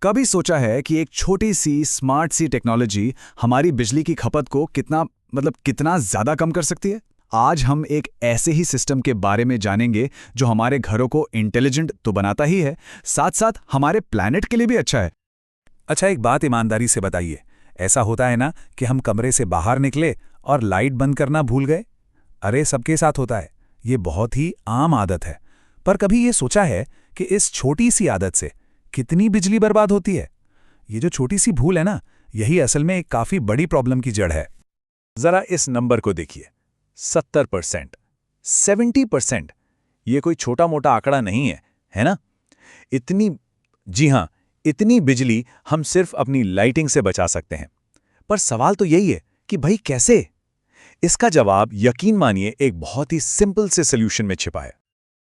कभी सोचा है कि एक छोटी सी स्मार्ट सी टेक्नोलॉजी हमारी बिजली की खपत को कितना ज्यादा कम कर सकती है? आज हम एक ऐसे ही सिस्टम के बारे में जानेंगे जो हमारे घरों को इंटेलिजेंट तो बनाता ही है, साथ साथ हमारे प्लैनेट के लिए भी अच्छा है। अच्छा, एक बात ईमानदारी से बताइए, ऐसा होता है ना कि हम कमरे से बाहर निकले और लाइट बंद करना भूल गए? अरे सबके साथ होता है, ये बहुत ही आम आदत है। पर कभी ये सोचा है कि इस छोटी सी आदत से कितनी बिजली बर्बाद होती है? ये जो छोटी सी भूल है ना, यही असल में एक काफी बड़ी प्रॉब्लम की जड़ है। जरा इस नंबर को देखिए, 70%, 70%। ये कोई छोटा मोटा आंकड़ा नहीं है ना? इतनी, जी हां, इतनी बिजली हम सिर्फ अपनी लाइटिंग से बचा सकते हैं। पर सवाल तो यही है कि भाई कैसे? इसका जवाब यकीन मानिए एक बहुत ही सिंपल से सॉल्यूशन में छिपा है।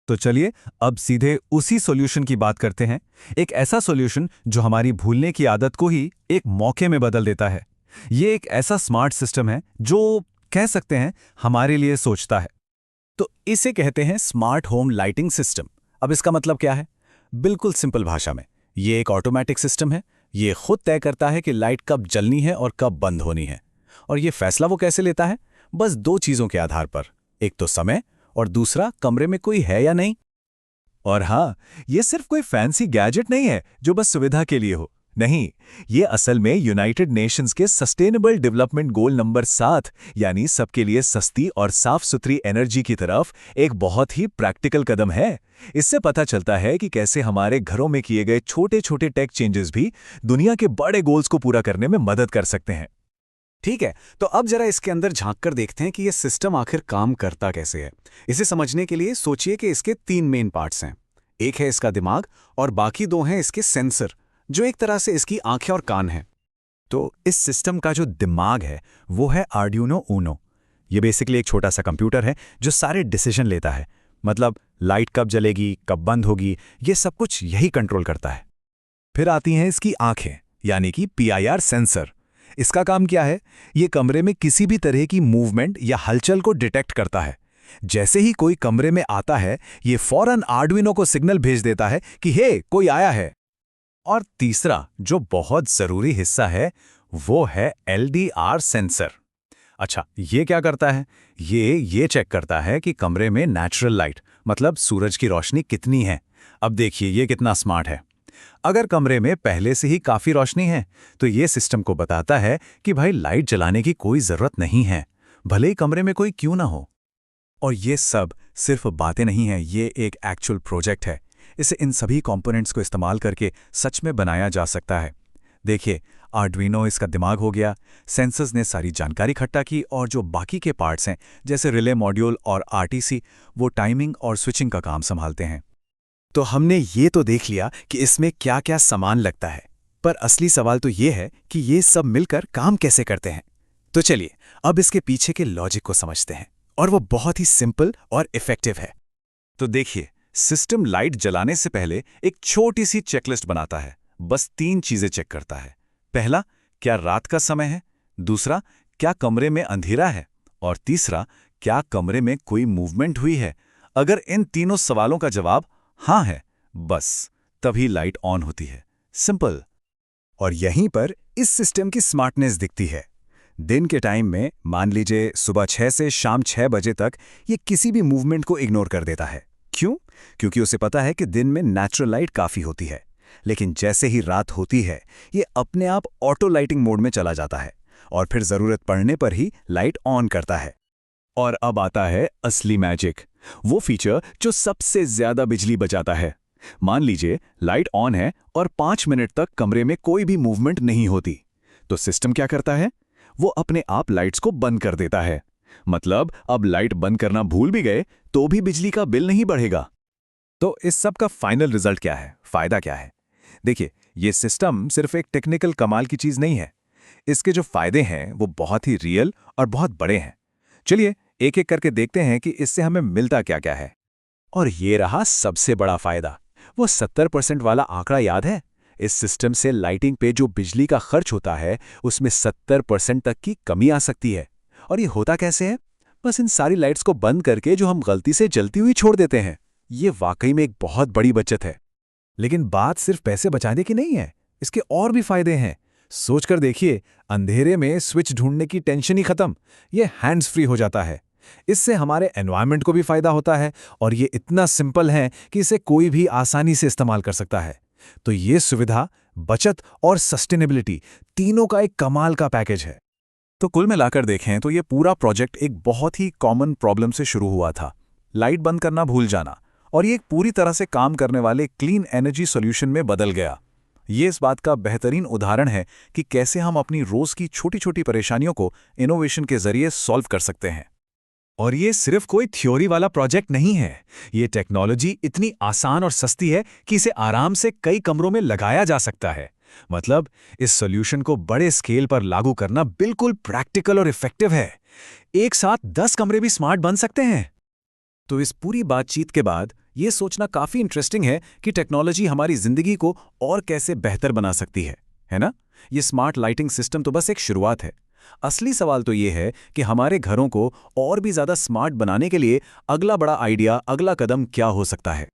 तो चलिए अब सीधे उसी सॉल्यूशन की बात करते हैं। एक ऐसा सॉल्यूशन जो हमारी भूलने की आदत को ही एक मौके में बदल देता है। ये एक ऐसा स्मार्ट सिस्टम है जो कह सकते हैं हमारे लिए सोचता है। तो इसे कहते हैं स्मार्ट होम लाइटिंग सिस्टम। अब इसका मतलब क्या है? बिल्कुल सिंपल भाषा में, ये एक ऑटोमेटिक सिस्टम है। ये खुद तय करता है कि लाइट कब जलनी है और कब बंद होनी है। और ये फैसला वो कैसे लेता है? बस दो चीजों के आधार पर, एक तो समय और दूसरा कमरे में कोई है या नहीं। और हाँ, ये सिर्फ कोई फैंसी गैजेट नहीं है जो बस सुविधा के लिए हो। नहीं, ये असल में यूनाइटेड नेशंस के सस्टेनेबल डेवलपमेंट गोल नंबर 7 यानी सबके लिए सस्ती और साफ सुथरी एनर्जी की तरफ एक बहुत ही प्रैक्टिकल कदम है। इससे पता चलता है कि कैसे हमारे घरों में किए गए छोटे छोटे टेक चेंजेस भी दुनिया के बड़े गोल्स को पूरा करने में मदद कर सकते हैं। ठीक है, तो अब जरा इसके अंदर झांककर देखते हैं कि ये सिस्टम आखिर काम करता कैसे है। इसे समझने के लिए सोचिए कि इसके 3 मेन पार्ट्स हैं। एक है इसका दिमाग और बाकी 2 हैं इसके सेंसर, जो एक तरह से इसकी आंखें और कान हैं। तो इस सिस्टम का जो दिमाग है वो है आर्डिनो ऊनो। ये बेसिकली एक छोटा सा कंप्यूटर है जो सारे डिसीजन लेता है। मतलब लाइट कब जलेगी, कब बंद होगी, ये सब कुछ यही कंट्रोल करता है। फिर आती हैं इसकी आंखें, यानी कि PIR सेंसर। इसका काम क्या है? ये कमरे में किसी भी तरह की मूवमेंट या हलचल को डिटेक्ट करता है। जैसे ही कोई कमरे में आता है, ये फौरन आर्डुइनो को सिग्नल भेज देता है कि हे, कोई आया है। और तीसरा जो बहुत जरूरी हिस्सा है वो है LDR सेंसर। अच्छा, ये क्या करता है? ये चेक करता है कि कमरे में नेचुरल लाइट मतलब सूरज की रोशनी कितनी है। अब देखिए ये कितना स्मार्ट है। अगर कमरे में पहले से ही काफी रोशनी है तो ये सिस्टम को बताता है कि भाई लाइट जलाने की कोई जरूरत नहीं है, भले ही कमरे में कोई क्यों ना हो। और ये सब सिर्फ बातें नहीं हैं, ये एक एक्चुअल प्रोजेक्ट है। इसे इन सभी कंपोनेंट्स को इस्तेमाल करके सच में बनाया जा सकता है। देखिए, आर्डुइनो इसका दिमाग हो गया, सेंसर्स ने सारी जानकारी इकट्ठा की और जो बाकी के पार्ट्स हैं जैसे रिले मॉड्यूल और RTC, वो टाइमिंग और स्विचिंग का काम संभालते हैं। तो हमने ये तो देख लिया कि इसमें क्या क्या सामान लगता है, पर असली सवाल तो ये है कि ये सब मिलकर काम कैसे करते हैं। तो चलिए अब इसके पीछे के लॉजिक को समझते हैं, और वो बहुत ही सिंपल और इफेक्टिव है। तो देखिए, सिस्टम लाइट जलाने से पहले एक छोटी सी चेकलिस्ट बनाता है। बस 3 चीजें चेक करता है। पहला, क्या रात का समय है? दूसरा, क्या कमरे में अंधेरा है? और तीसरा, क्या कमरे में कोई मूवमेंट हुई है? अगर इन तीनों सवालों का जवाब हाँ है, बस तभी लाइट ऑन होती है। सिंपल। और यहीं पर इस सिस्टम की स्मार्टनेस दिखती है। दिन के टाइम में मान लीजिए सुबह 6 से शाम 6 बजे तक ये किसी भी मूवमेंट को इग्नोर कर देता है। क्यों? क्योंकि उसे पता है कि दिन में नेचुरल लाइट काफी होती है। लेकिन जैसे ही रात होती है, ये अपने आप ऑटो लाइटिंग मोड में चला जाता है और फिर जरूरत पड़ने पर ही लाइट ऑन करता है। और अब आता है असली मैजिक, वो फीचर जो सबसे ज्यादा बिजली बचाता है। मान लीजिए लाइट ऑन है और 5 मिनट तक कमरे में कोई भी मूवमेंट नहीं होती, तो सिस्टम क्या करता है? वो अपने आप लाइट्स को बंद कर देता है। मतलब अब लाइट बंद करना भूल भी गए तो भी बिजली का बिल नहीं बढ़ेगा। तो इस सब का फाइनल रिजल्ट क्या है? फायदा क्या है? देखिए, ये सिस्टम सिर्फ एक टेक्निकल कमाल की चीज नहीं है। इसके जो फायदे हैं वो बहुत ही रियल और बहुत बड़े हैं। चलिए एक एक करके देखते हैं कि इससे हमें मिलता क्या क्या है। और ये रहा सबसे बड़ा फायदा, वो 70% वाला आंकड़ा याद है? इस सिस्टम से लाइटिंग पे जो बिजली का खर्च होता है उसमें 70% तक की कमी आ सकती है। और ये होता कैसे है? बस इन सारी लाइट्स को बंद करके जो हम गलती से जलती हुई छोड़ देते हैं। ये वाकई में एक बहुत बड़ी बचत है। लेकिन बात सिर्फ पैसे बचाने की नहीं है, इसके और भी फायदे हैं। सोचकर देखिए, अंधेरे में स्विच ढूंढने की टेंशन ही खत्म। ये हैंड्स फ्री हो जाता है। इससे हमारे एनवायरनमेंट को भी फायदा होता है और ये इतना सिंपल है कि इसे कोई भी आसानी से इस्तेमाल कर सकता है। तो ये सुविधा, बचत और सस्टेनेबिलिटी तीनों का एक कमाल का पैकेज है। तो कुल मिलाकर देखें तो ये पूरा प्रोजेक्ट एक बहुत ही कॉमन प्रॉब्लम से शुरू हुआ था, लाइट बंद करना भूल जाना, और ये एक पूरी तरह से काम करने वाले क्लीन एनर्जी सॉल्यूशन में बदल गया। ये इस बात का बेहतरीन उदाहरण है कि कैसे हम अपनी रोज की छोटी छोटी परेशानियों को इनोवेशन के जरिए सॉल्व कर सकते हैं। और ये सिर्फ कोई थ्योरी वाला प्रोजेक्ट नहीं है। ये टेक्नोलॉजी इतनी आसान और सस्ती है कि इसे आराम से कई कमरों में लगाया जा सकता है। मतलब इस सॉल्यूशन को बड़े स्केल पर लागू करना बिल्कुल प्रैक्टिकल और इफेक्टिव है। एक साथ 10 कमरे भी स्मार्ट बन सकते हैं। तो इस पूरी बातचीत के बाद ये सोचना काफी इंटरेस्टिंग है कि टेक्नोलॉजी हमारी जिंदगी को और कैसे बेहतर बना सकती है ना? ये स्मार्ट लाइटिंग सिस्टम तो बस एक शुरुआत है। असली सवाल तो ये है कि हमारे घरों को और भी ज्यादा स्मार्ट बनाने के लिए अगला बड़ा आइडिया, अगला कदम क्या हो सकता है।